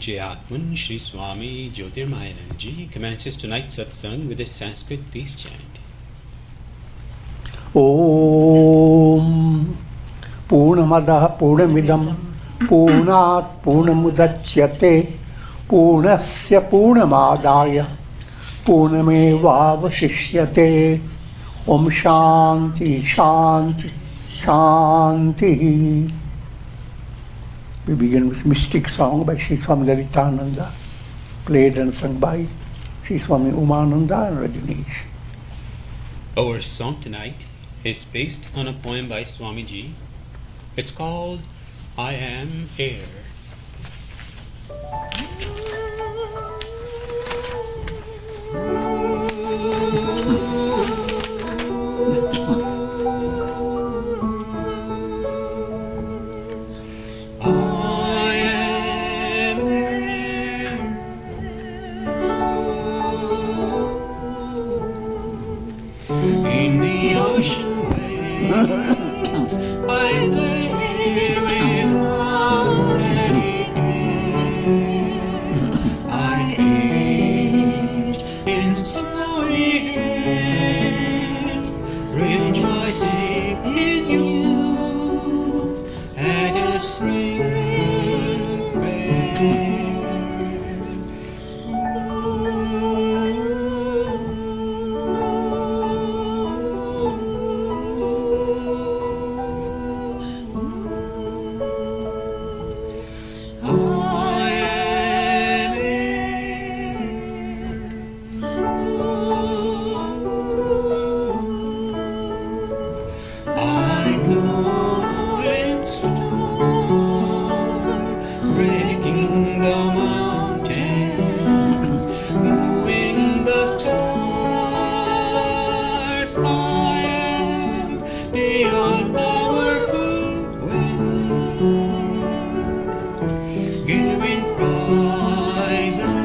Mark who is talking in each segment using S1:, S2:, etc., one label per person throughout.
S1: Pujyatman Shri Swami Jyotirmayananda commences tonight's satsang with a Sanskrit peace chant.
S2: Om Purnamadaha Purnamidam Purnat Purnamudachyate Purnasya Purnamadaya Purnamevavashishyate. Om Shanti Shanti Shanti. We begin with Mystic Song by Sri Swami Lalitananda, played and sung by Sri Swami Umananda and Rajneesh.
S1: Our song tonight is based on a poem by Swamiji. It's called I Am Air. In the ocean waves, I lay without any care. I aged in snowy air, rejoicing in youth at a spring fair. Breaking the mountains, moving the stars. I am the all-powerful wind, giving prizes and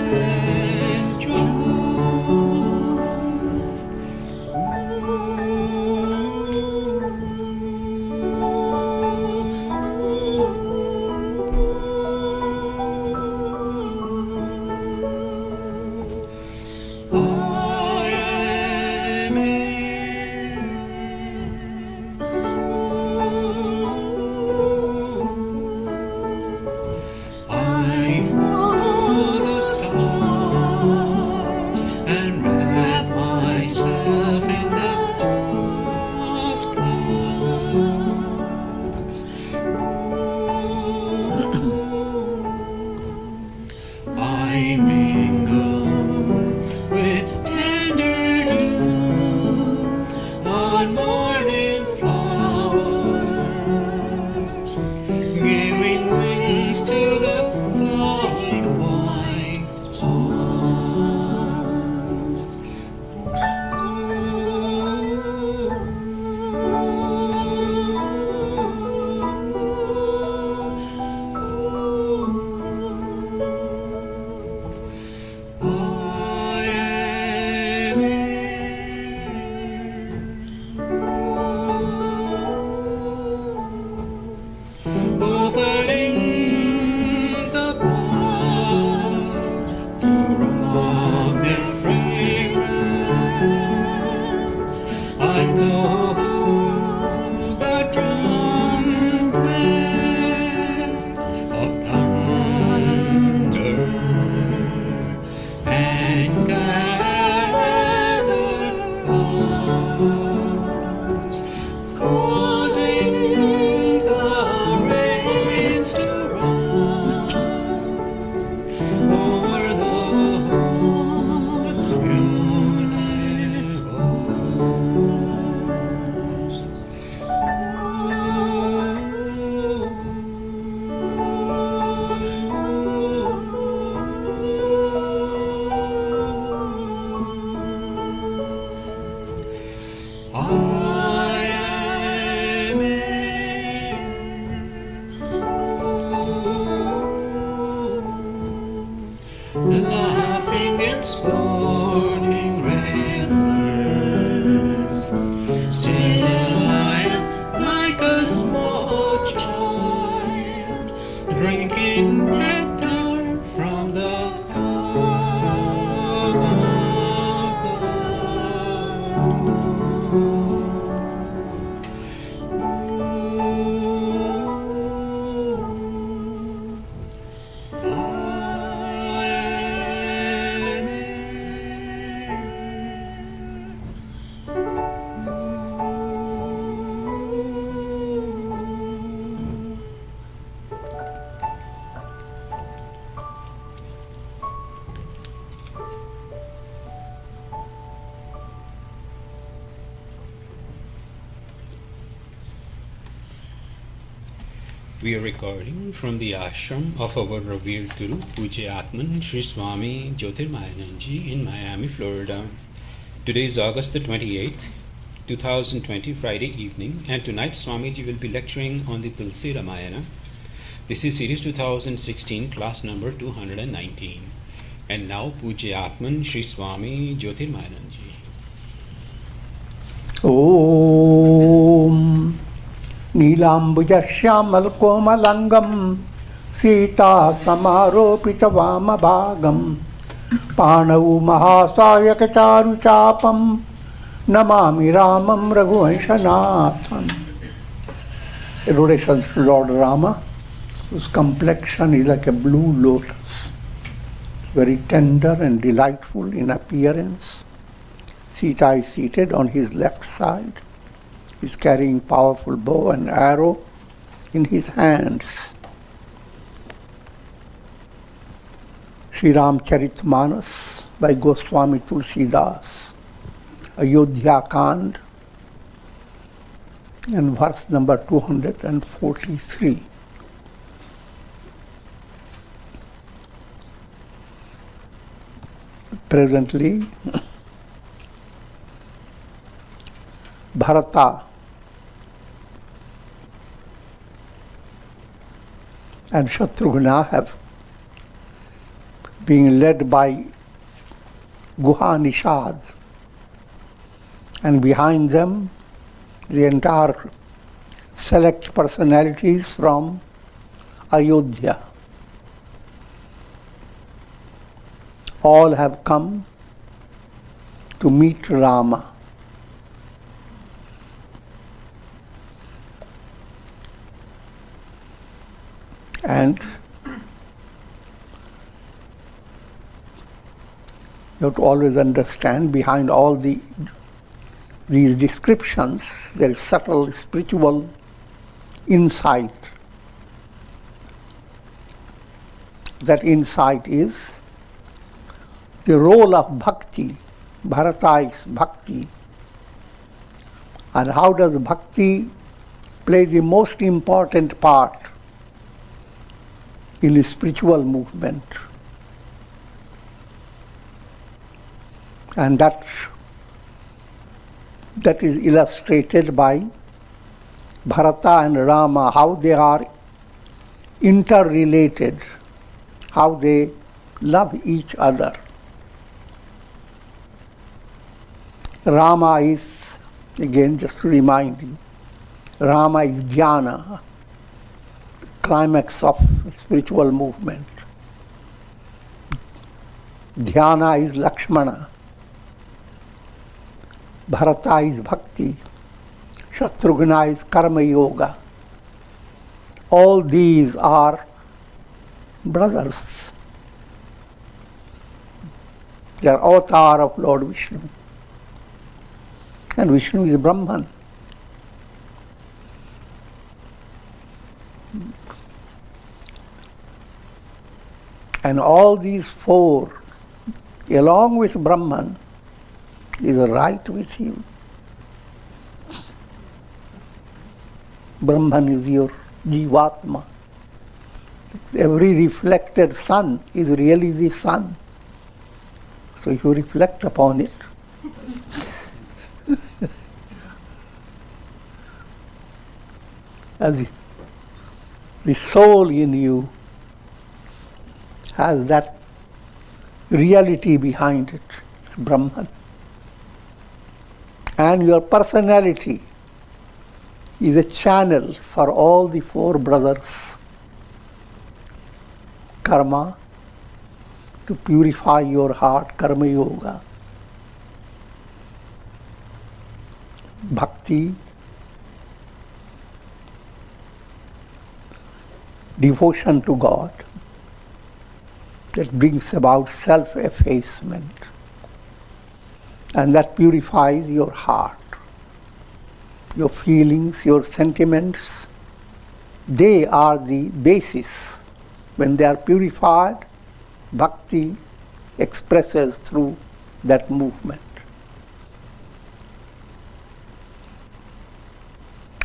S1: laughing and sporting revelers, still alive like a small child, drinking nectar from We are recording from the ashram of our revered Guru, Pujya Atman Sri Swami Jyotirmayananda in Miami, Florida. Today is August the 28th, 2020, Friday evening, and tonight Swamiji will be lecturing on the Tulsi Ramayana. This is series 2016, class number 219. And now Pujya Atman Sri Swami Jyotirmayananda.
S2: Om Neelambujasyyamalkomalangam Sita Samaropita Vamabhagam Panau Mahasayakacharu Chapam Namami Ramam Raghuvanshanatham. Adorations to Lord Rama, whose complexion is like a blue lotus, very tender and delightful in appearance. Sita is seated on his left side. He is carrying powerful bow and arrow in his hands. Sri Ramcharitmanas by Goswami Tulsidas, Ayodhya Kand, and verse number 243. Presently, Bharata and Shatrughna have been led by Guha Nishad, and behind them the entire select personalities from Ayodhya. All have come to meet Rama. And you have to always understand, behind all these descriptions, there is subtle spiritual insight. That insight is the role of bhakti. Bharata is bhakti. And how does bhakti play the most important part in the spiritual movement? And that is illustrated by Bharata and Rama, how they are interrelated, how they love each other. Rama is, again, just to remind you, Rama is dhyana, climax of spiritual movement. Dhyana is Lakshmana. Bharata is bhakti. Shatrughna is karma yoga. All these are brothers. They are avatar of Lord Vishnu. And Vishnu is Brahman. And all these four, along with Brahman, is right with you. Brahman is your Jivatma. Every reflected sun is really the sun. So if you reflect upon it, as the soul in you has that reality behind it, it's Brahman. And your personality is a channel for all the four brothers. Karma, to purify your heart, karma yoga. Bhakti, devotion to God, that brings about self-effacement, and that purifies your heart, your feelings, your sentiments. They are the basis. When they are purified, bhakti expresses through that movement.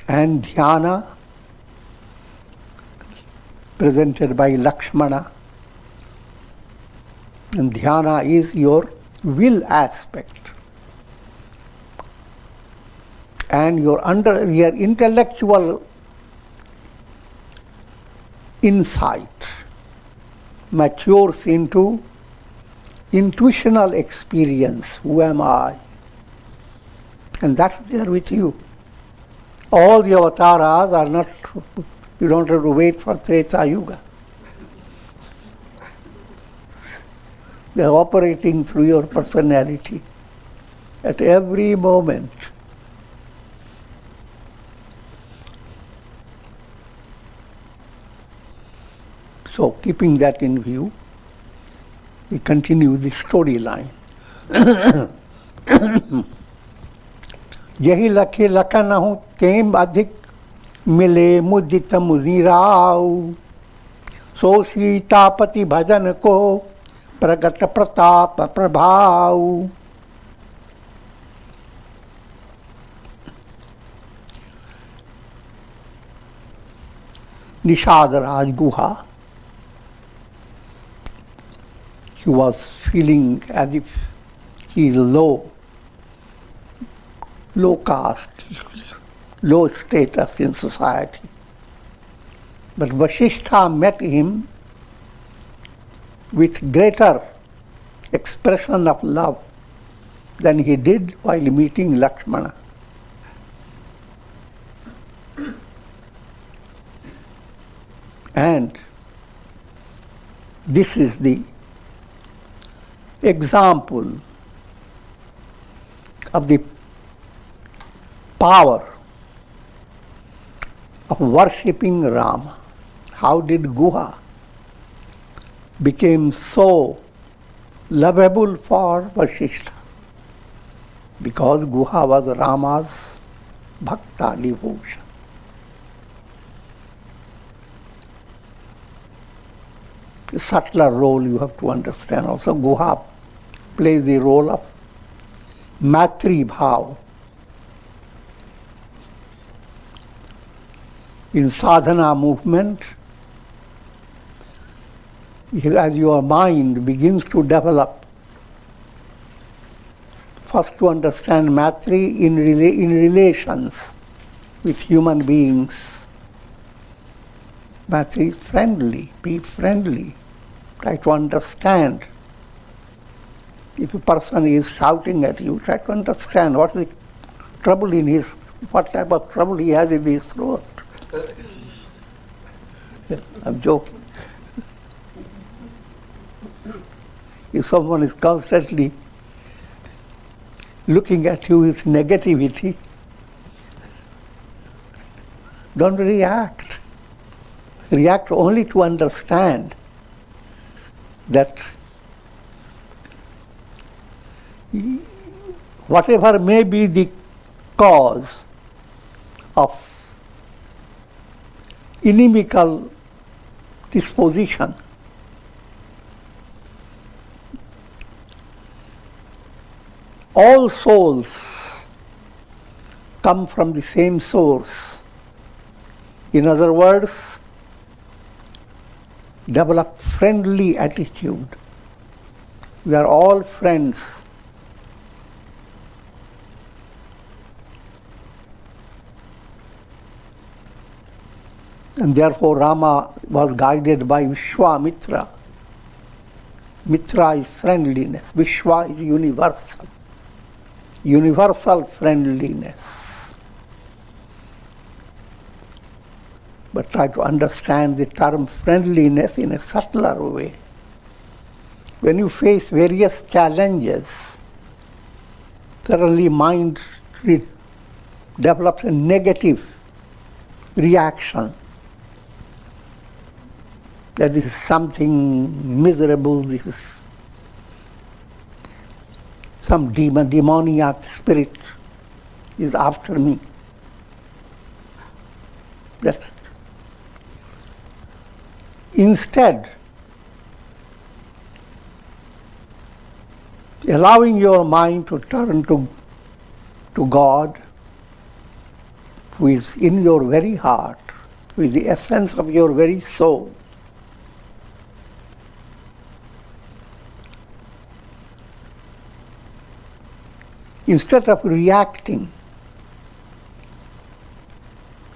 S2: And dhyana presented by Lakshmana. And dhyana is your will aspect. And your intellectual insight matures into intuitional experience. Who am I? And that's there with you. All the avatars are not, you don't have to wait for Treta Yuga. They are operating through your personality at every moment. So, keeping that in view, we continue the storyline. यही लखे लखन हूँ तेम अधिक मिले मुदित मुनिराव सो सीतापति भजन को प्रगट प्रताप प्रभाव निषाद राज गुहा. He was feeling as if he is low caste, low status in society. But Vasishtha met him with greater expression of love than he did while meeting Lakshmana. And this is the example of the power of worshipping Rama. How did Guha became so lovable for Vasishtha? Because Guha was Rama's bhakta devotion. A subtler role you have to understand. Also, Guha plays the role of Matri Bhav. In sadhana movement, as your mind begins to develop, first to understand Matri in relations with human beings. Matri is friendly, be friendly, try to understand. If a person is shouting at you, try to understand what is the trouble in his, what type of trouble he has in his throat. I'm joking. If someone is constantly looking at you with negativity, don't react. React only to understand that whatever may be the cause of inimical disposition, all souls come from the same source. In other words, develop friendly attitude. We are all friends. And therefore Rama was guided by Vishwamitra. Mitra is friendliness. Vishwa is universal. Universal friendliness. But try to understand the term friendliness in a subtler way. When you face various challenges, suddenly mind develops a negative reaction. That this is something miserable, this is some demoniac spirit is after me. That instead, allowing your mind to turn to God, who is in your very heart, who is the essence of your very soul, Instead of reacting,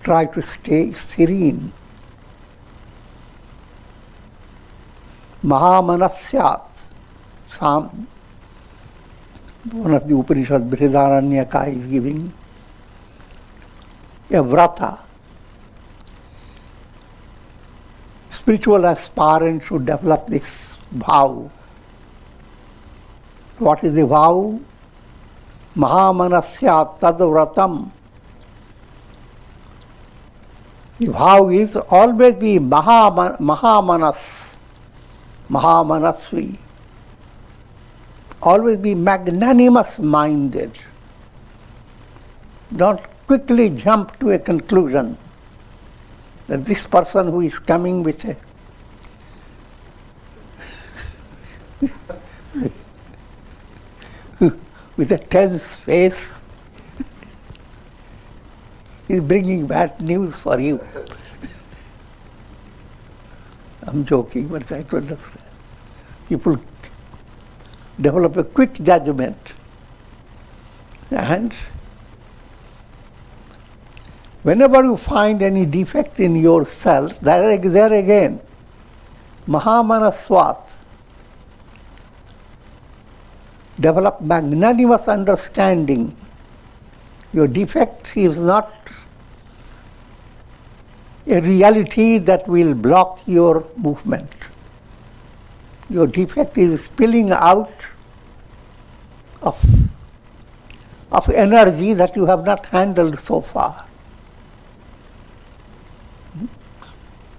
S2: try to stay serene. Mahamanasyat. One of the Upanishads, Brihadaranyaka, is giving a vrata. Spiritual aspirant should develop this vow. What is the vow? Mahamanasya tadvratam. The vow is always be Mahamanas, Mahamanasvi. Always be magnanimous minded. Don't quickly jump to a conclusion that this person who is coming with a tense face is bringing bad news for you. I'm joking, but I don't understand. People develop a quick judgment, and whenever you find any defect in yourself, there again, Mahamanaswat, develop magnanimous understanding. Your defect is not a reality that will block your movement. Your defect is spilling out of energy that you have not handled so far.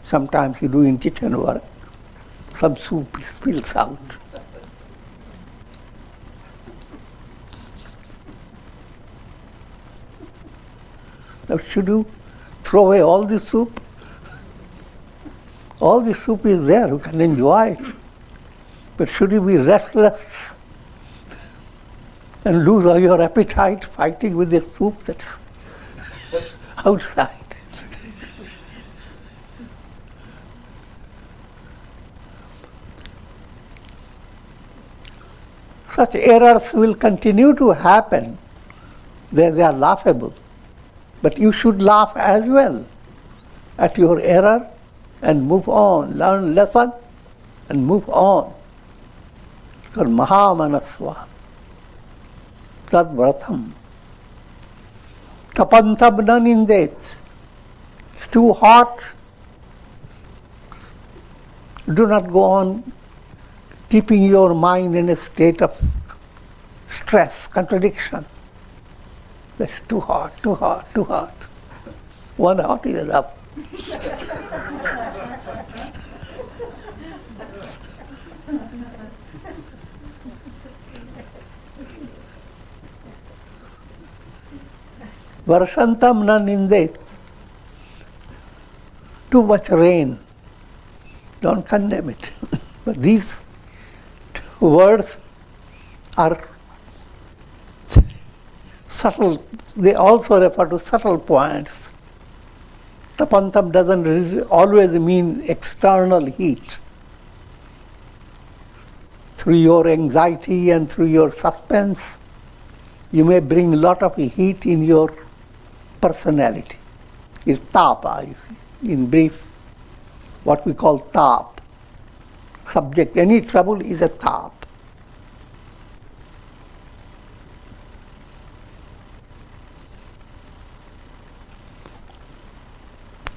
S2: Sometimes you do in kitchen work, some soup spills out. Now, should you throw away all the soup? All the soup is there, you can enjoy it. But should you be restless and lose all your appetite fighting with the soup that's outside? Such errors will continue to happen. They are laughable. But you should laugh as well at your error and move on. Learn lesson and move on. It's called Mahamanaswat. Tadvratam. Tapantam na nindet. It's too hot. Do not go on keeping your mind in a state of stress, contradiction. It's too hot, too hot, too hot. One hot is enough. Varshantam na nindet. Too much rain. Don't condemn it. But these words are subtle. They also refer to subtle points. Tapantam doesn't always mean external heat. Through your anxiety and through your suspense, you may bring a lot of heat in your personality. It's tapa, you see. In brief, what we call tap. Subject, any trouble is a tap.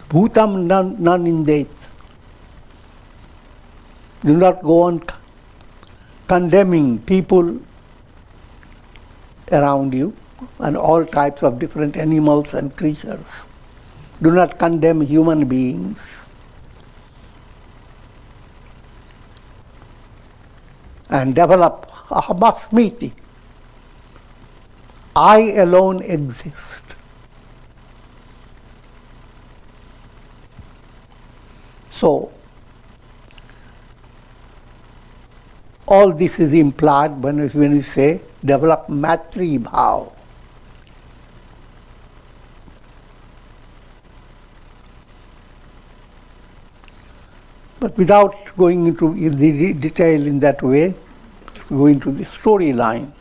S2: Bhutam na nindet. Do not go on condemning people around you and all types of different animals and creatures. Do not condemn human beings. And develop ahamasmiti. I alone exist. So, all this is implied when you say develop matri bhav. But without going into the detail in that way, go into the storyline.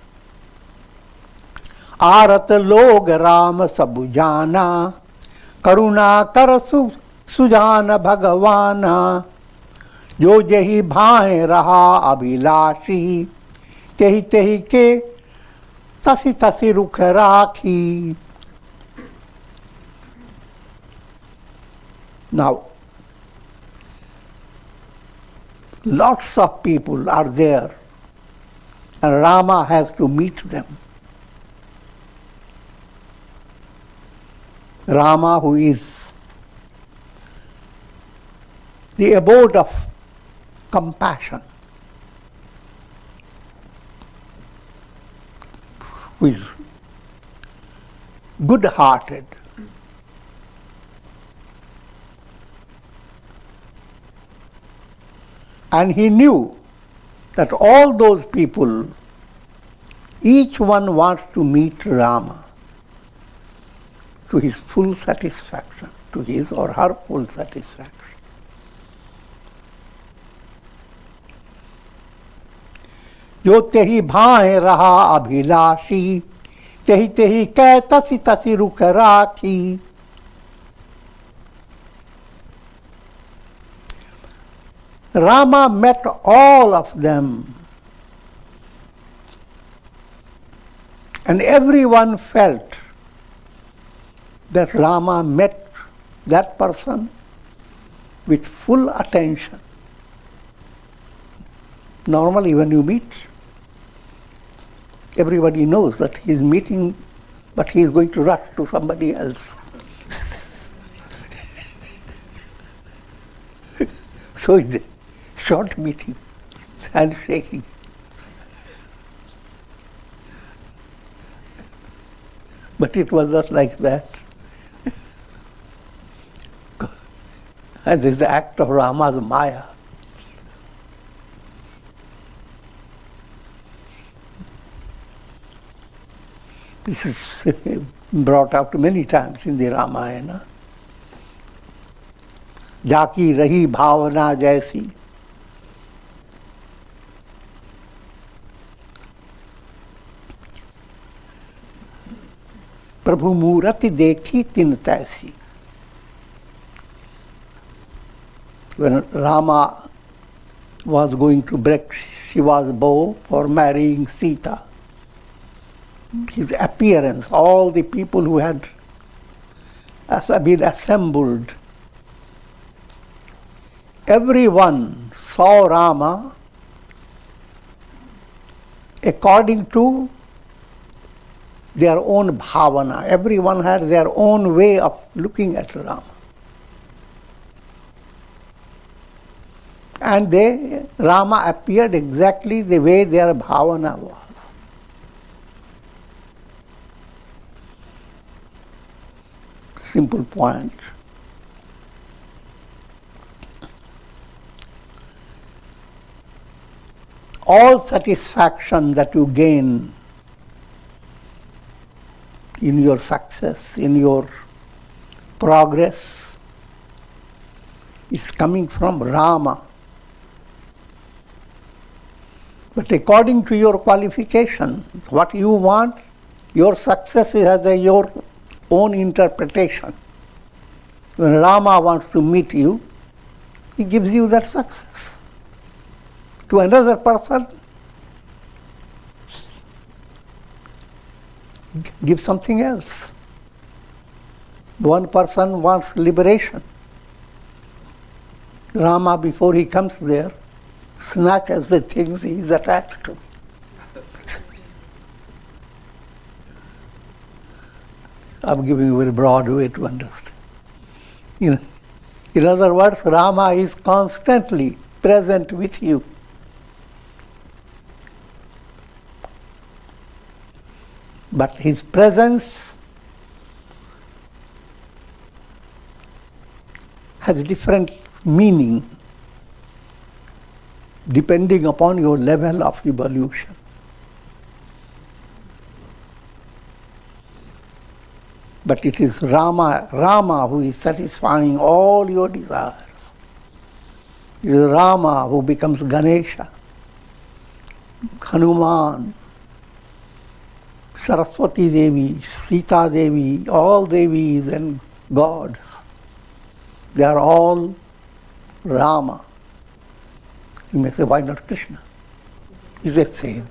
S2: आरत लोग राम सबु जाना, करुणा कर सुजान भगवाना। जो जही भाए रहा अभिलाषी, तेहि तेहि के तसी तसी रुख राखी। Now, lots of people are there, and Rama has to meet them. Rama, who is the abode of compassion, who is good-hearted, and he knew that all those people, each one wants to meet Rama to his full satisfaction, to his or her full satisfaction. जो तेहि भाए रहा अभिलाषी, तेहि तेहि कै तसी तसी रुख राखी। Rama met all of them, and everyone felt that Rama met that person with full attention. Normally when you meet, everybody knows that he is meeting, but he is going to rush to somebody else. So it's a short meeting, handshaking. But it was not like that. And this is the act of Rama's Maya. This is brought out many times in the Ramayana. जाकी रही भावना जैसी, प्रभु मूरति देखी तिन तैसी. When Rama was going to break Shiva's bow for marrying Sita, his appearance, all the people who had been assembled, everyone saw Rama according to their own bhavana. Everyone had their own way of looking at Rama. And Rama appeared exactly the way their bhavana was. Simple point. All satisfaction that you gain in your success, in your progress, is coming from Rama. But according to your qualification, what you want, your success has your own interpretation. When Rama wants to meet you, he gives you that success. To another person, give something else. One person wants liberation. Rama, before he comes there, snatches the things he is attached to. I'm giving a very broad way to understand. In other words, Rama is constantly present with you. But his presence has different meaning depending upon your level of evolution. But it is Rama who is satisfying all your desires. It is Rama who becomes Ganesha, Hanuman, Saraswati Devi, Sita Devi, all Devis and gods, they are all Rama. You may say, why not Krishna? Is the same.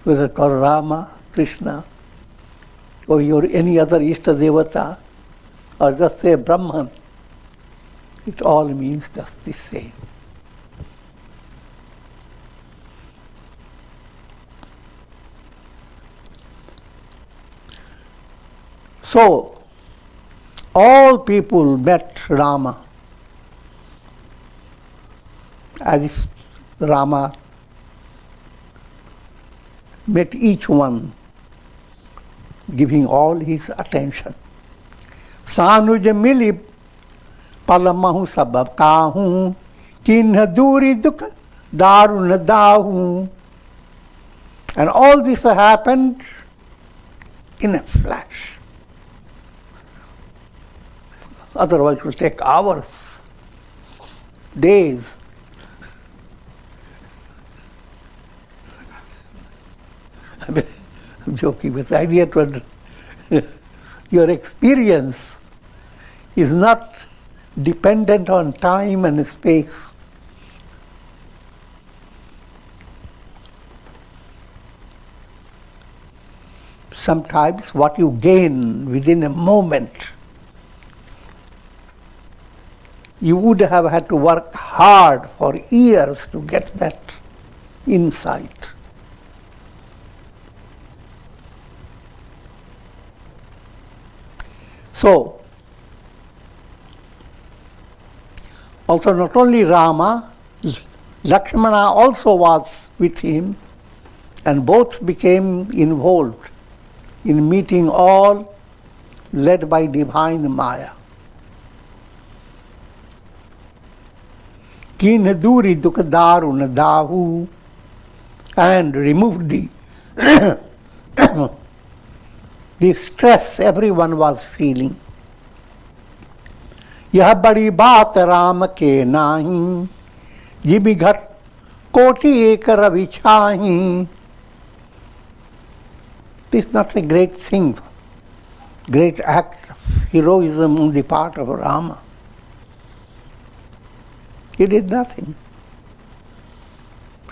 S2: Whether called Rama, Krishna, or your any other Ishta Devata, or just say Brahman, it all means just the same. So, all people met Rama as if Rama met each one, giving all his attention. Sanuj mili palamahu sabab kahu, kinha duri dukha daruna dahu. And all this happened in a flash. Otherwise it will take hours, days. I'm joking, but the idea to your experience is not dependent on time and space. Sometimes what you gain within a moment, you would have had to work hard for years to get that insight. So, also not only Rama, Lakshmana also was with him, and both became involved in meeting all led by divine Maya. Kin duri dukha daruna dahu, and removed the stress everyone was feeling. Yah badi baat Ram ke nahi, jibi ghat koti ek ravi chahi. This is not a great thing, great act of heroism on the part of Rama. He did nothing.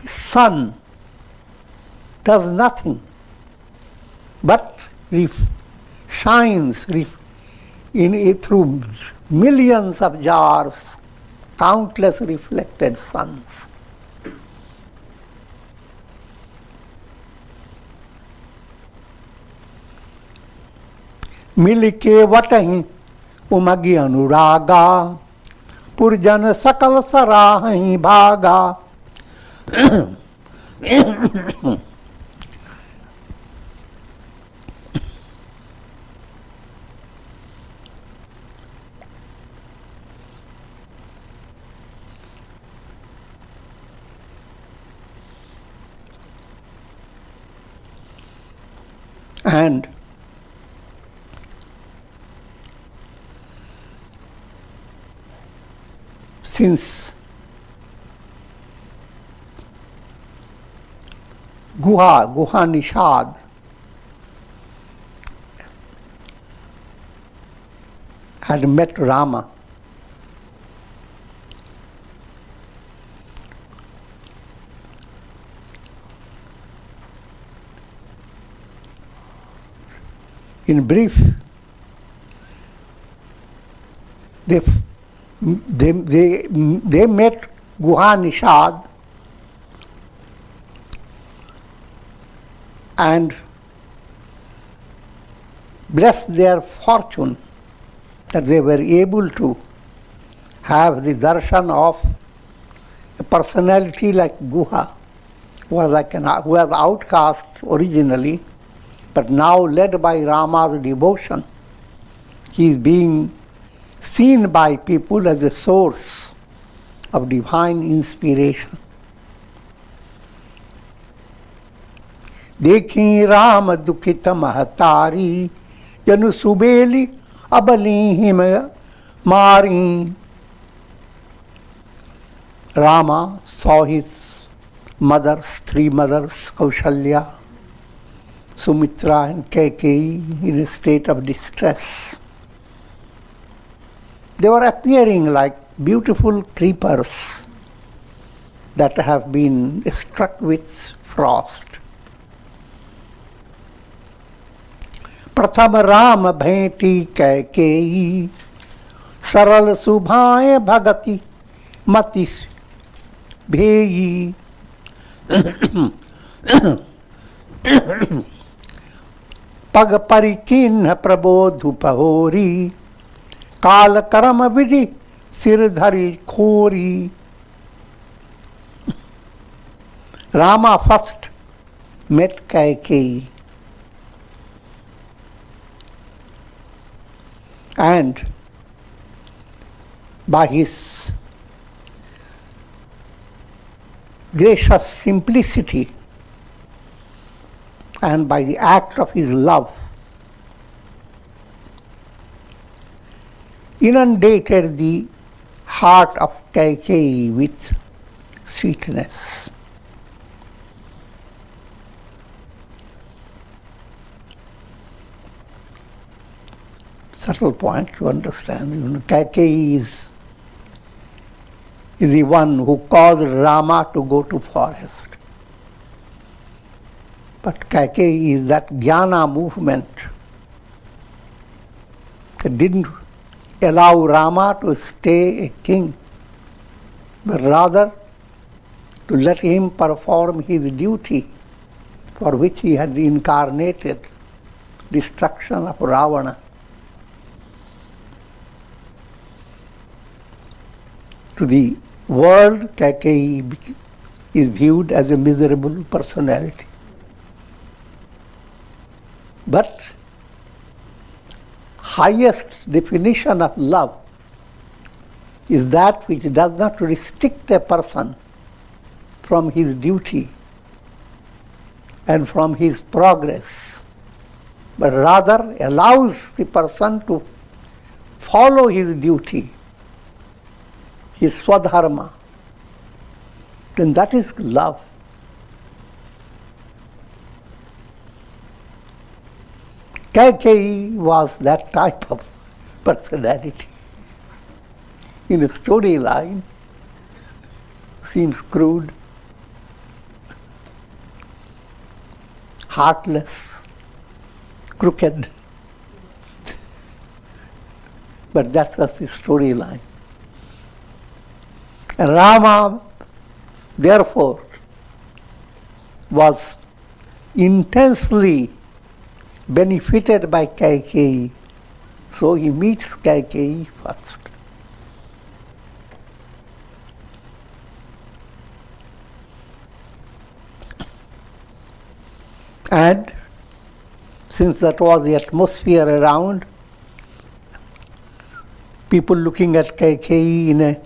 S2: His son does nothing, but shines through millions of jars, countless reflected suns. Milike vatahi umagi anuraga, purjan sakal sarahi bhaga. And since Guha Nishad had met Rama, in brief, they met Guha Nishad and blessed their fortune that they were able to have the darshan of a personality like Guha, who was outcast originally, but now led by Rama's devotion, he is being seen by people as a source of divine inspiration. Dekhi Ram dukhita mahatari, janu subeli abalihim mari. Rama saw his mothers, three mothers, Kaushalya, Sumitra and Kaikeyi, in a state of distress. They were appearing like beautiful creepers that have been struck with frost. प्रथम राम भेंटी कैकेयी, सरल सुभाए भगति मति भेयी। पग परिकीन्ह प्रबोधु पहोरी, काल कर्म विधि सिर धरी खोरी। Rama first met Kaikeyi, and by his gracious simplicity and by the act of his love, inundated the heart of Kaikeyi with sweetness. Subtle point to understand. Kaikeyi is the one who caused Rama to go to forest. But Kaikeyi is that jnana movement that didn't allow Rama to stay a king, but rather to let him perform his duty for which he had incarnated, destruction of Ravana. To the world, Kaikeyi is viewed as a miserable personality. But highest definition of love is that which does not restrict a person from his duty and from his progress, but rather allows the person to follow his duty, his swadharma. Then that is love. Kaikeyi was that type of personality. In a storyline, seems crude, heartless, crooked, but that's just the storyline. And Rama, therefore, was intensely benefited by Kaikeyi, so he meets Kaikeyi first. And since that was the atmosphere around, people looking at Kaikeyi in an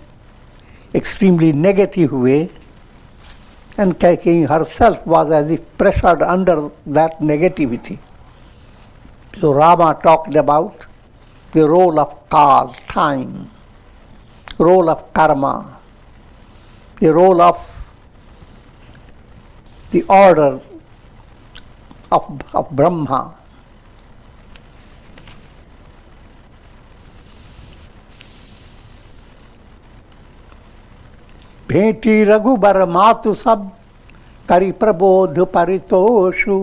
S2: extremely negative way, and Kaikeyi herself was as if pressured under that negativity. So Rama talked about the role of Kal, time, role of karma, the role of the order of Brahma. भेटी रघुबर मातु सब करि प्रबोध परितोषु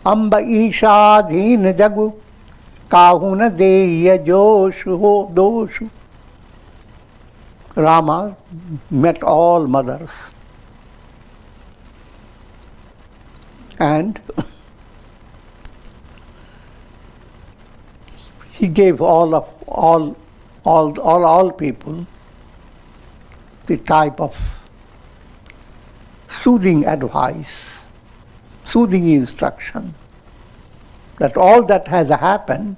S2: अम्ब ईशाधीन जगु काहू न देय जोशु हो दोषु. Rama met all mothers and he gave all people the type of soothing advice, soothing instruction, that all that has happened,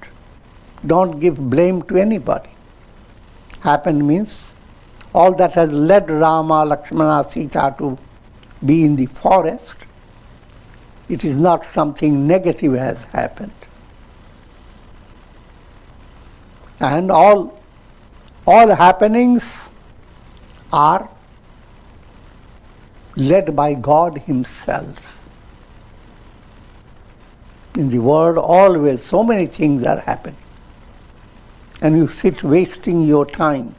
S2: don't give blame to anybody. Happened means all that has led Rama, Lakshmana, Sita to be in the forest, it is not something negative has happened. And all happenings are led by God Himself. In the world, always so many things are happening. And you sit wasting your time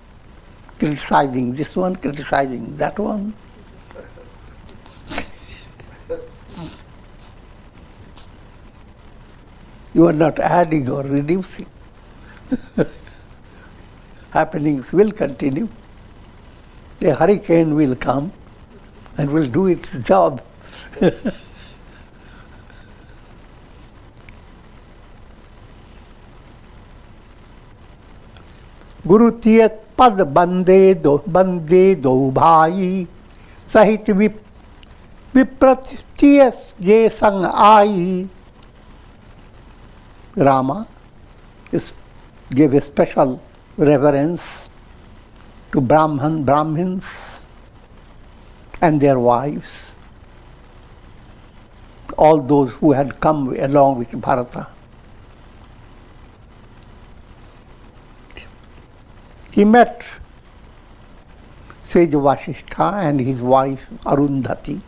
S2: criticizing this one, criticizing that one. You are not adding or reducing. Happenings will continue. A hurricane will come and will do its job. गुरु तियत पद बंदे दो भाई सहित विप्रतिय जे संग आई. Rama gave a special reverence to Brahmins and their wives, all those who had come along with Bharata. He met Sage Vasishtha and his wife Arundhati.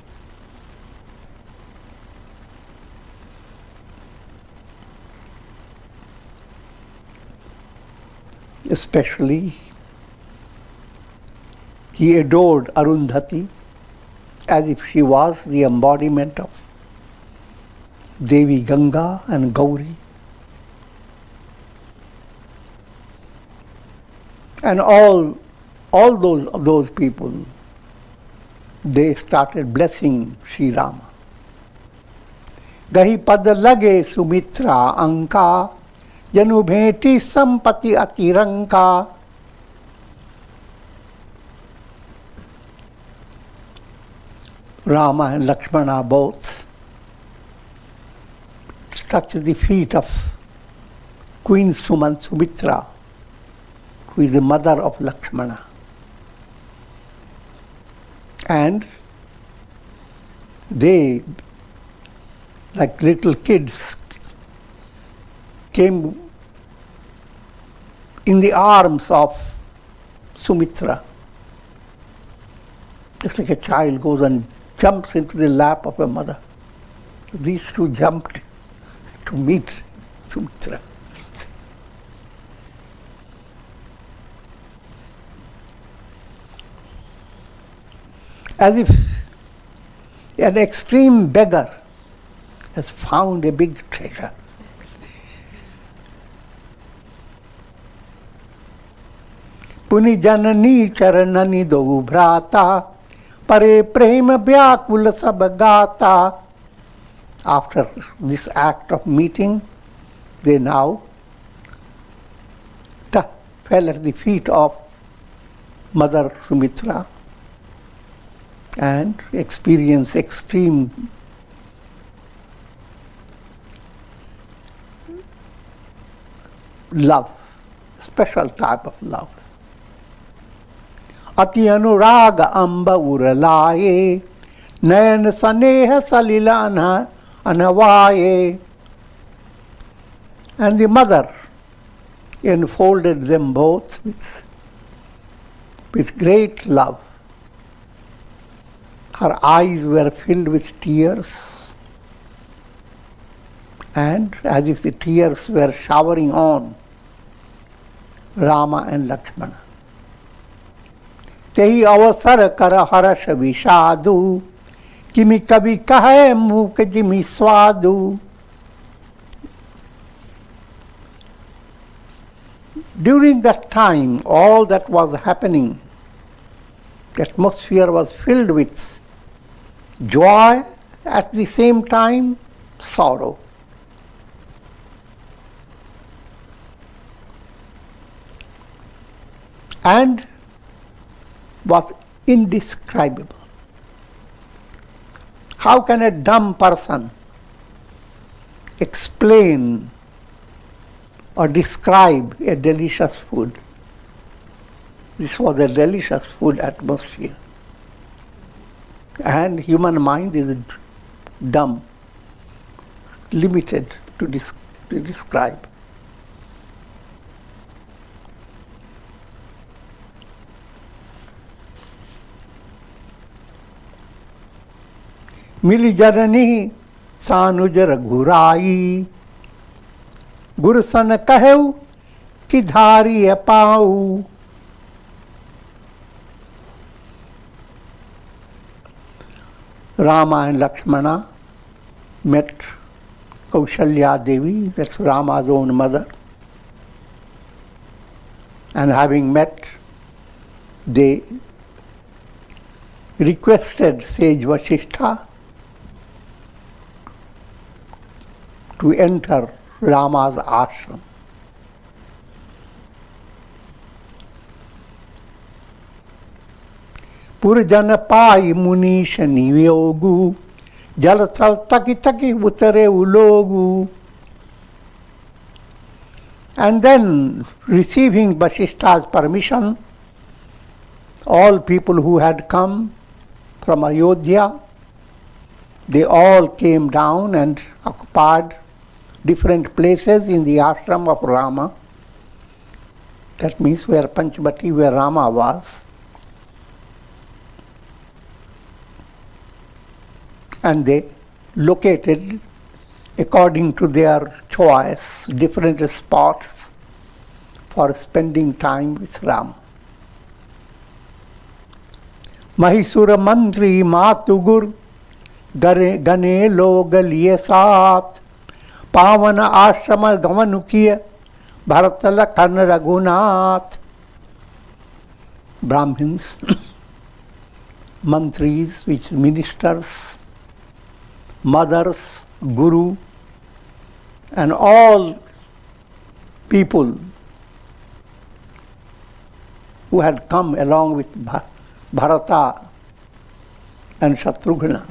S2: Especially, he adored Arundhati as if she was the embodiment of Devi Ganga and Gauri. And all those people, they started blessing Sri Rama. Gahi pad lage Sumitra anka, janu bheti sampati atiranka. Rama and Lakshmana both touched the feet of Queen Sumitra, who is the mother of Lakshmana. And they, like little kids, came in the arms of Sumitra. Just like a child goes and jumps into the lap of a mother. These two jumped to meet Sumitra. As if an extreme beggar has found a big treasure. Puni janani charanani do bhrata, pare prema vyakula sabagata. After this act of meeting, they now fell at the feet of Mother Sumitra and experienced extreme love, special type of love. Ati anuraga amba uralaye, nayan saneha salila anavaye. And the mother enfolded them both with great love. Her eyes were filled with tears, and as if the tears were showering on Rama and Lakshmana. Tehi avasar kara harash vishadu, kimi kabi kahe muk jimi swadu. During that time, all that was happening, the atmosphere was filled with joy, at the same time sorrow. And was indescribable. How can a dumb person explain or describe a delicious food? This was a delicious food atmosphere. And human mind is dumb, limited to describe. मिली जननी सानुज रघुराई, गुरु सन कहऊ कि धारी पाऊ। Rama and Lakshmana met Kaushalya Devi, that's Rama's own mother. And having met, they requested Sage Vasishtha to enter Rama's ashram. पुरजन पाई मुनीश नियोगु, जल थल तकी तकी उतरे उलोगु. And then, receiving Vasishtha's permission, all people who had come from Ayodhya, they all came down and occupied different places in the ashram of Rama. That means where Panchamati, where Rama was. And they located, according to their choice, different spots for spending time with Ram. Mahisura Mantri Matugur Gane Log Liye Saath Pavana Ashrama Gamanukiya Bharatala Karna Raghunath. Brahmins, mantris, which ministers, mothers, guru, and all people who had come along with Bharata and Shatrughna.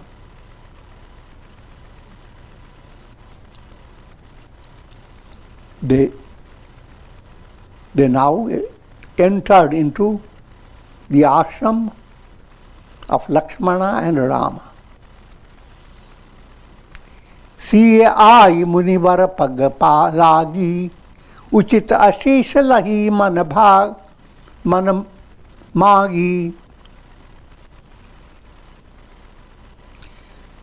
S2: They now entered into the ashram of Lakshmana and Rama. Siye ai munivara pagpa lagi, uchit ashish lahi man bhag man magi.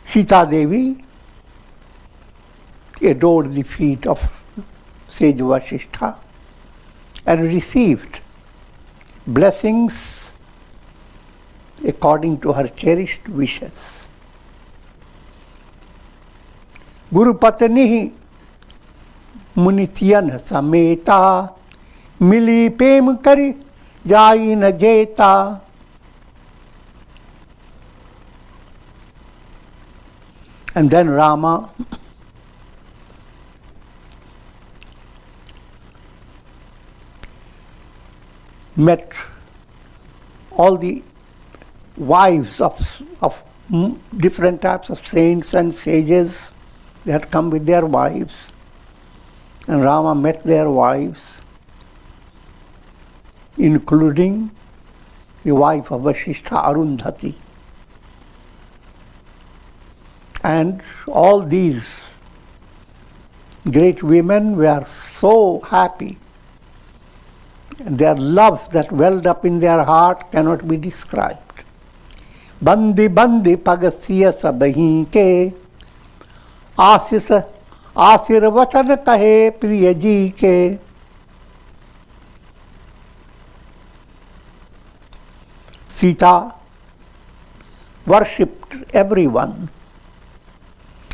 S2: Sita Devi adored the feet of Sage Vasishtha and received blessings according to her cherished wishes. Guru Patani Munityan Sameta Mili Pem Kari Jai na Jeta. And then Rama met all the wives of different types of saints and sages. They had come with their wives, and Rama met their wives, including the wife of Vasishtha, Arundhati. And all these great women were so happy. Their love that welled up in their heart cannot be described. Bandi bandi pagasiya sabahi ke, asir vachan kahe priya ji ke. Sita worshipped everyone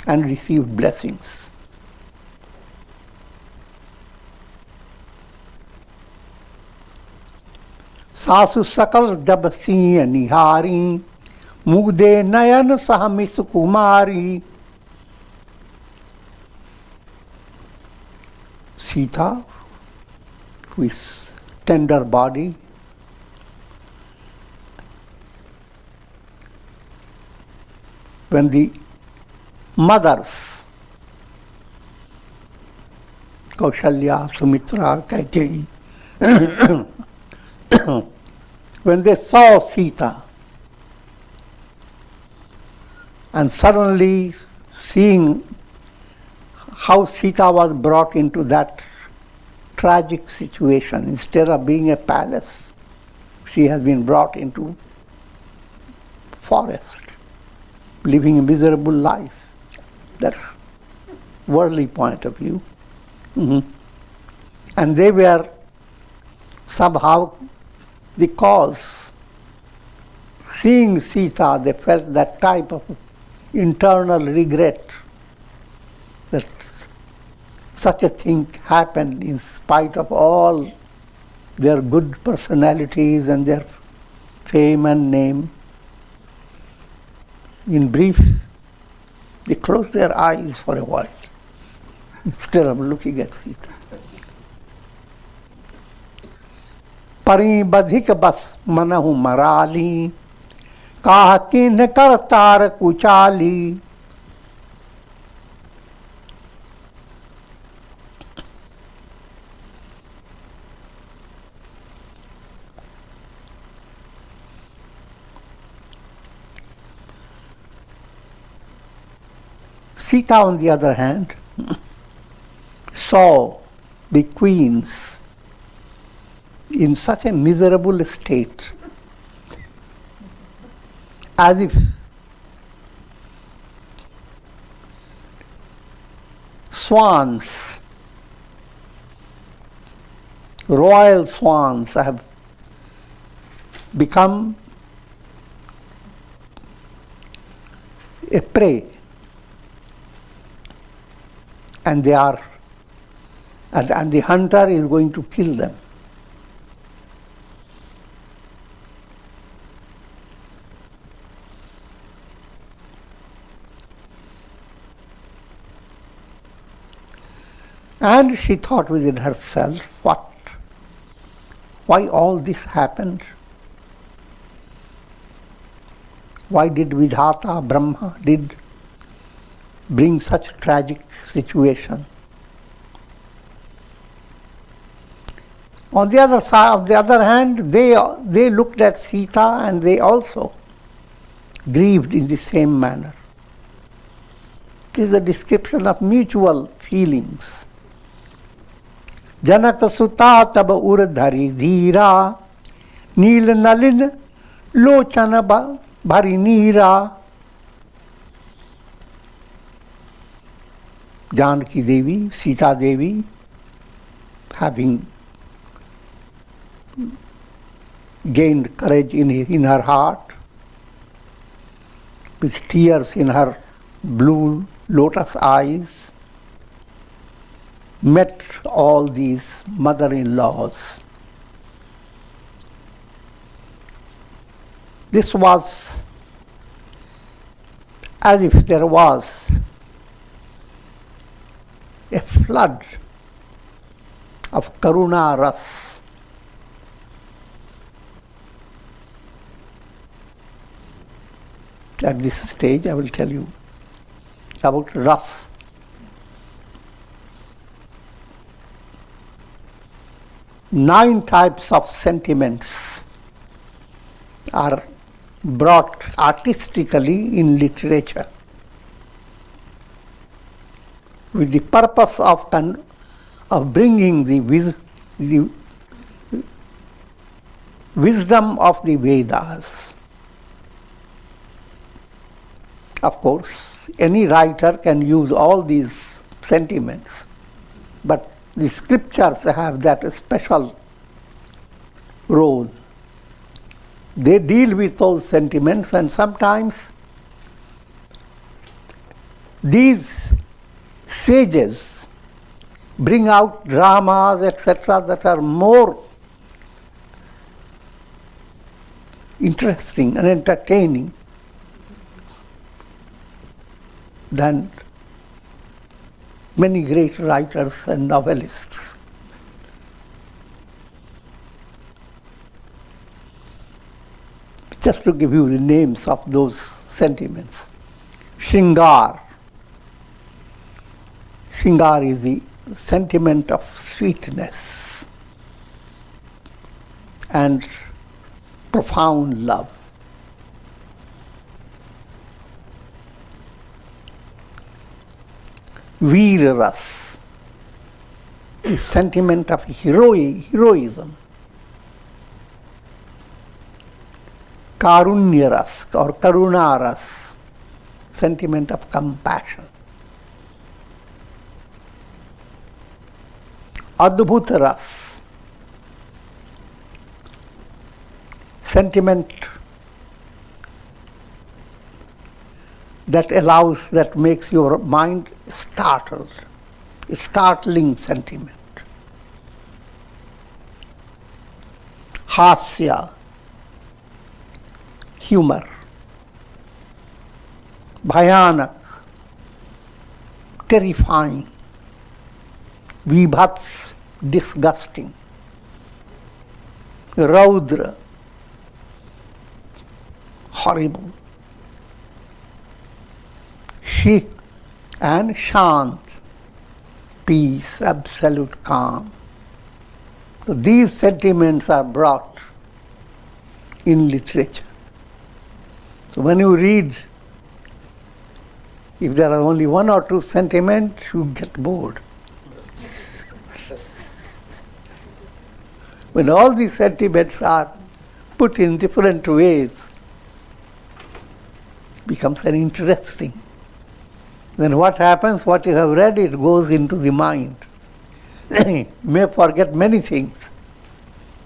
S2: and received blessings. सासु सकल जब सिंह निहारी, मुग्धे नयन सहमिस कुमारी. Sita, with tender body, when the mothers, Kaushalya, Sumitra, Kaikeyi, when they saw Sita, and suddenly seeing how Sita was brought into that tragic situation, instead of being a palace, she has been brought into forest, living a miserable life. That's worldly point of view. And they were somehow the cause. Seeing Sita, they felt that type of internal regret that such a thing happened in spite of all their good personalities and their fame and name. In brief, they closed their eyes for a while instead of looking at Sita. परी बधिक बस मनहु मराली काह किन्ह कर तार कुचाली. Sita, on the other hand, saw the queens in such a miserable state, as if swans, royal swans, have become a prey, and they are, and the hunter is going to kill them. And she thought within herself, why all this happened? Why did Vidhata, Brahma, did bring such tragic situation? On the other side, on the other hand, they looked at Sita and they also grieved in the same manner. It is a description of mutual feelings. जनक सुता तब उर धरी धीरा नील नलिन लोचन भरी नीरा. Janaki Devi, Sita Devi, having gained courage in her heart, with tears in her blue lotus eyes, met all these mother-in-laws. This was as if there was a flood of karuna ras. At this stage, I will tell you about ras. 9 types of sentiments are brought artistically in literature with the purpose of bringing the wisdom of the Vedas. Of course, any writer can use all these sentiments, but the scriptures have that special role. They deal with those sentiments, and sometimes these sages bring out dramas, etc., that are more interesting and entertaining than many great writers and novelists. Just to give you the names of those sentiments. Shringar. Shringar is the sentiment of sweetness and profound love. Veer ras is sentiment of heroism. Karunya ras or karuna ras sentiment of compassion. Adbhuta ras, sentiment that allows, that makes your mind startled, a startling sentiment. Hasya, humor. Bhayanak, terrifying. Vibhats, disgusting. Raudra, horrible. Shi and Shant, peace, absolute calm. So these sentiments are brought in literature. So when you read, if there are only one or two sentiments, you get bored. When all these sentiments are put in different ways, it becomes very interesting. Then what happens? What you have read, it goes into the mind. You may forget many things,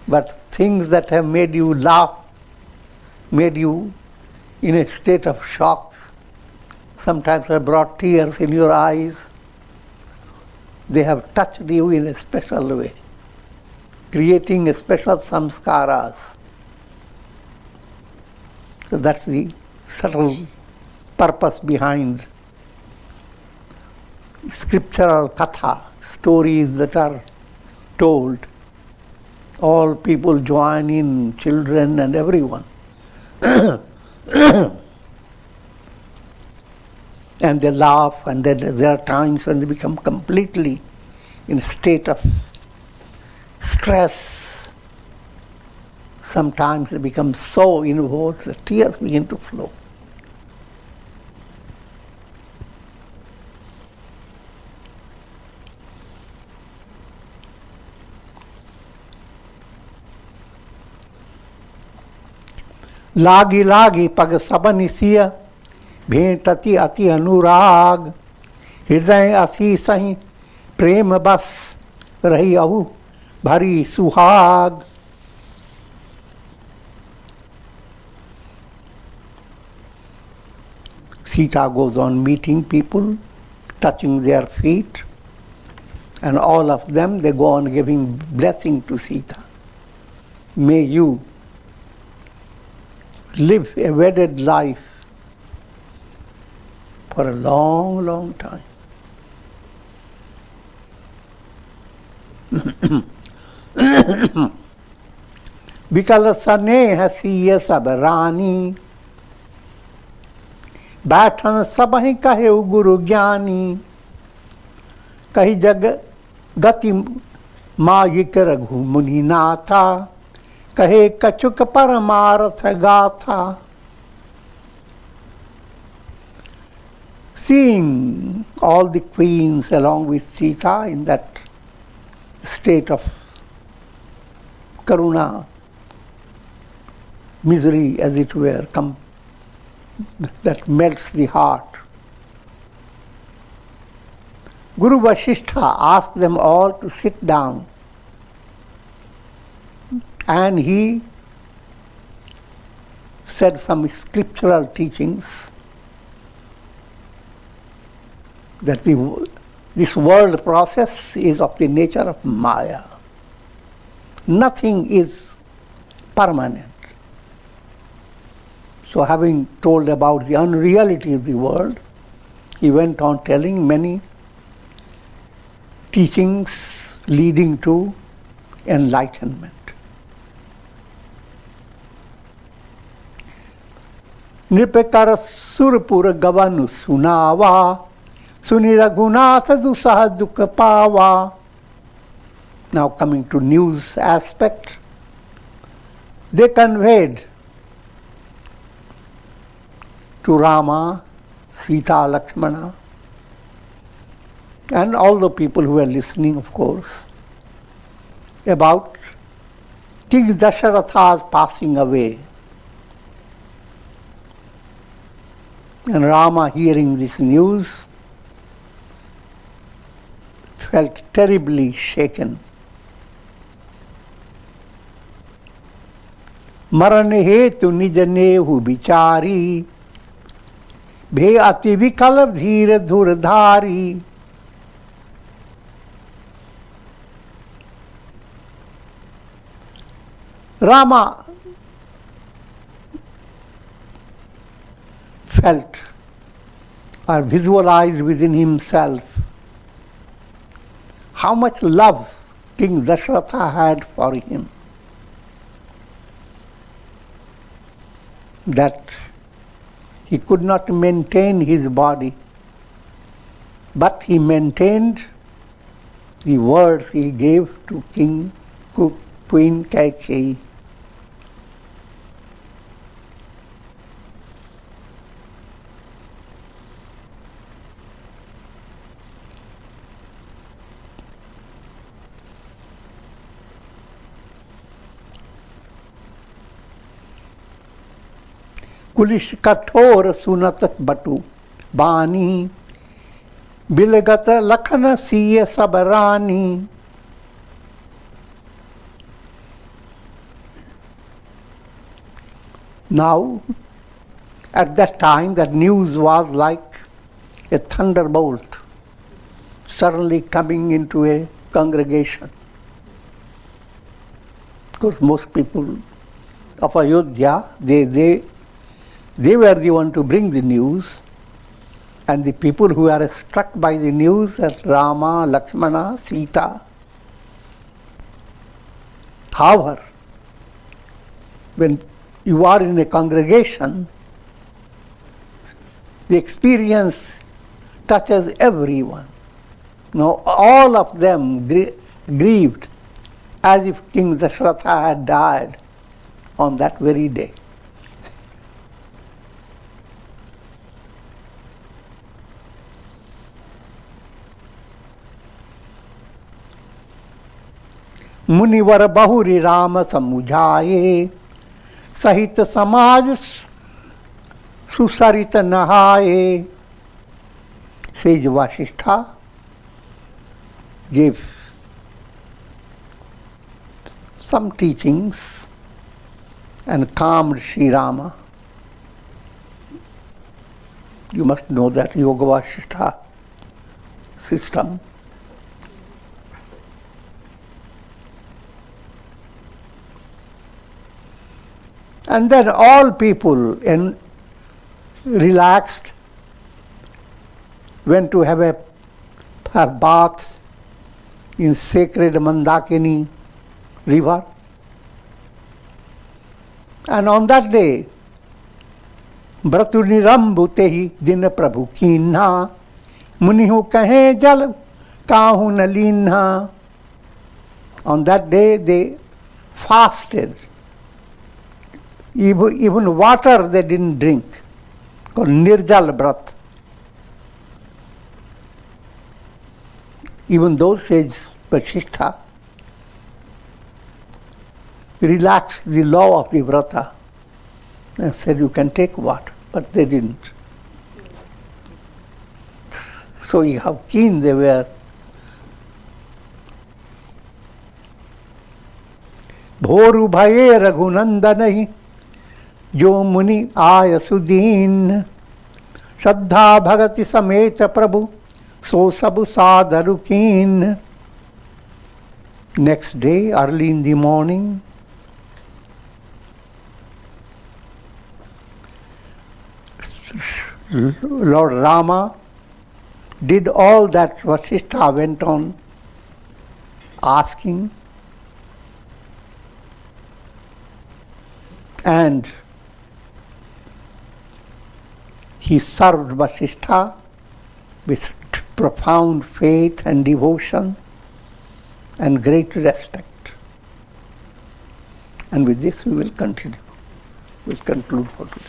S2: but things that have made you laugh, made you in a state of shock, sometimes have brought tears in your eyes, they have touched you in a special way, creating a special samskaras. So that's the subtle purpose behind scriptural katha, stories that are told. All people join in, children and everyone. And they laugh, and then there are times when they become completely in a state of stress. Sometimes they become so involved that tears begin to flow. लागी लागी पग सबनि सिय भेंटति अति अनुराग हृदय असी सही प्रेम बस रही अहु भरी सुहाग. Sita goes on meeting people, touching their feet, and all of them, they go on giving blessing to Sita. May you live a wedded life for a long, long time. विकल स्नेह सीय सब रानी बैठन सब ही कहे गुरु ज्ञानी कही जग गति मागिक रघु मुनि नाथा कहे कछुक परमार्थ गाथा. Seeing all the queens along with Sita in that state of karuna, misery as it were, that melts the heart. Guru Vasishtha asked them all to sit down, and he said some scriptural teachings that this world process is of the nature of Maya. Nothing is permanent. So having told about the unreality of the world, he went on telling many teachings leading to enlightenment. Nripekar surpur gavanu sunava Suni Raghunatha dusaha dukha pava. Now coming to news aspect, they conveyed to Rama, Sita, Lakshmana, and all the people who were listening, of course, about King Dasharatha's passing away. And Rama, hearing this news, felt terribly shaken. मरण हेतु निज नेहु बिचारी, भे अति विकल धीर धुरधारी। Rama felt or visualized within himself how much love King Dasharatha had for him, that he could not maintain his body, but he maintained the words he gave to Queen Kaikeyi. Kulish कठोर सुनत बटु बानी, बिलगत लखन सिय सब रानी। Now, at that time, that news was like a thunderbolt suddenly coming into a congregation. Of course, most people of Ayodhya, they were the one to bring the news, and the people who are struck by the news that Rama, Lakshmana, Sita. However, when you are in a congregation, the experience touches everyone. Now all of them grieved as if King Dasharatha had died on that very day. मुनिवर बहुरी राम समुझाए, सहित समाज सुसरित नहाए. Sage Vasishtha gave some teachings and calmed Sri Rama. You must know that Yoga Vasishtha system. And then all people relaxed, went to have a bath in sacred Mandakini river. And on that day, Bratuni Rambutehi Din Prabhu Kinha, Munihu Kahe Jal Kahu Nalinha. On that day they fasted. Even water they didn't drink, called Nirjal Brat. Even though Sage Vasishtha relaxed the law of the Vrata and said you can take water, but they didn't. So how keen they were. Bhoru bhaye raghunandanahi, जो मुनि आय सुदीन, श्रद्धा भगति समेत प्रभु सो सब साधरु कीन. Next day, early in the morning, Lord Rama did all that Vasishtha went on asking, and he served Vasishtha with profound faith and devotion and great respect. And with this we will continue. We'll conclude for today.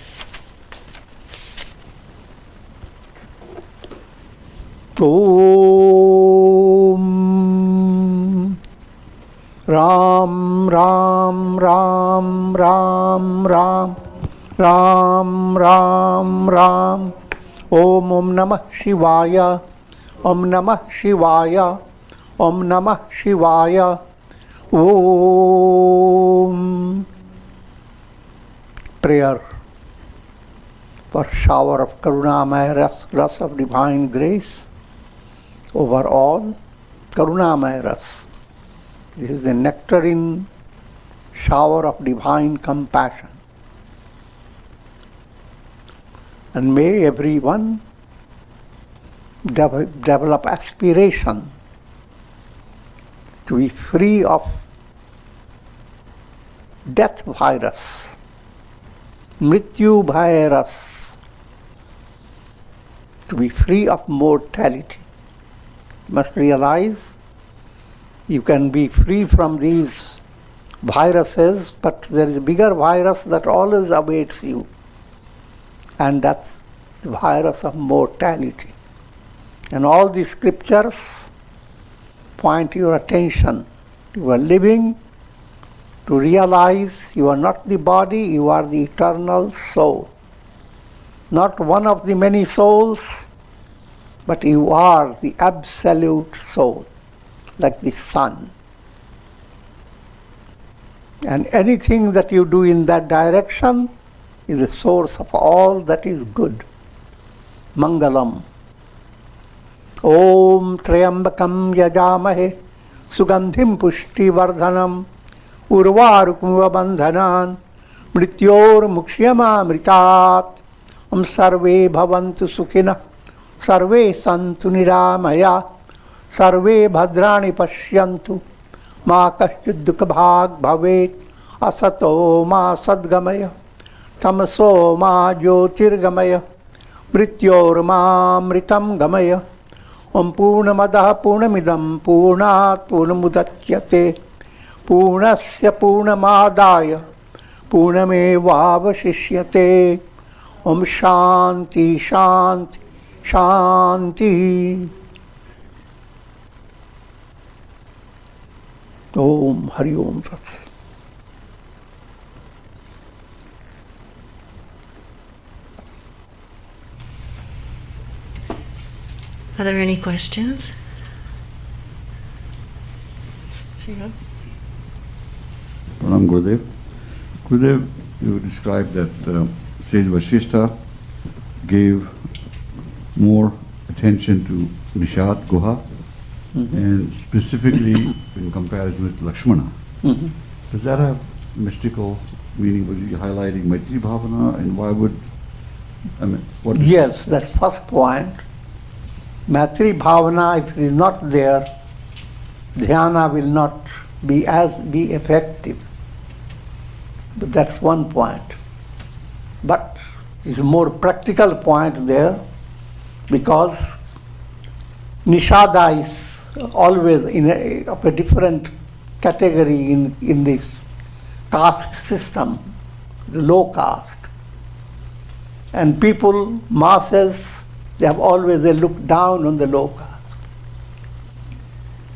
S2: Om Ram Ram Ram Ram Ram Ram Ram Ram Om Namah Shivaya, Om Namah Shivaya, Om Namah Shivaya, Om. Prayer for shower of Karunamaya ras of divine grace over all. Karunamaya ras. This is the nectarine shower of divine compassion. And may everyone develop aspiration to be free of death virus, mrityu virus, to be free of mortality. You must realize you can be free from these viruses, but there is a bigger virus that always awaits you, and that's the virus of mortality. And all these scriptures point your attention. You are living to realize you are not the body, you are the eternal soul. Not one of the many souls, but you are the absolute soul, like the sun. And anything that you do in that direction is the source of all that is good. Mangalam. Om Trayambakam Yajamahe Sugandhim Pushti Vardhanam Urvarukumva Bandhanan Mrityor Mukshyama Mritat Om Sarve Bhavantu Sukhina Sarve Santu Niramaya Sarve Bhadrani Pashyantu Ma Kaschid Dukha Bhag Bhavet Asato Ma Sadgamaya Tamaso Ma Jyotirgamaya Mrityor Ma Mritam Gamaya Om Purnamadaha Purnamidam Purnat Purnamudachyate Purnasya Purnamadaya Purnamevavashishyate Om Shanti Shanti Shanti. Om Hari Om Tat.
S3: Are there any questions? Pranam
S4: Gurudev. Gurudev, you described that Sage Vasishtha gave more attention to Nishad Guha, and specifically in comparison with Lakshmana. Does that have mystical meaning? Was he highlighting Maitri Bhavana, and why would, what is
S2: Yes, that's first point. Maitri Bhavana, if it is not there, dhyana will not be effective. But that's one point. But it's a more practical point there, because Nishada is always of a different category in this caste system, the low caste. And people, masses, they look down on the low caste.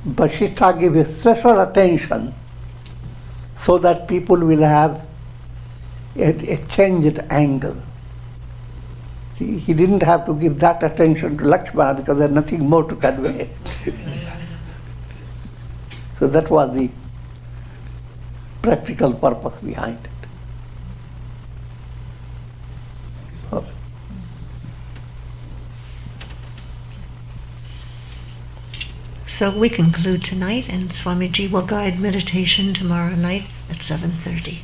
S2: Vasishtha gives special attention so that people will have a changed angle. See, he didn't have to give that attention to Lakshmana because there's nothing more to convey. So that was the practical purpose behind it. Okay.
S3: So we conclude tonight, and Swamiji will guide meditation tomorrow night at 7:30.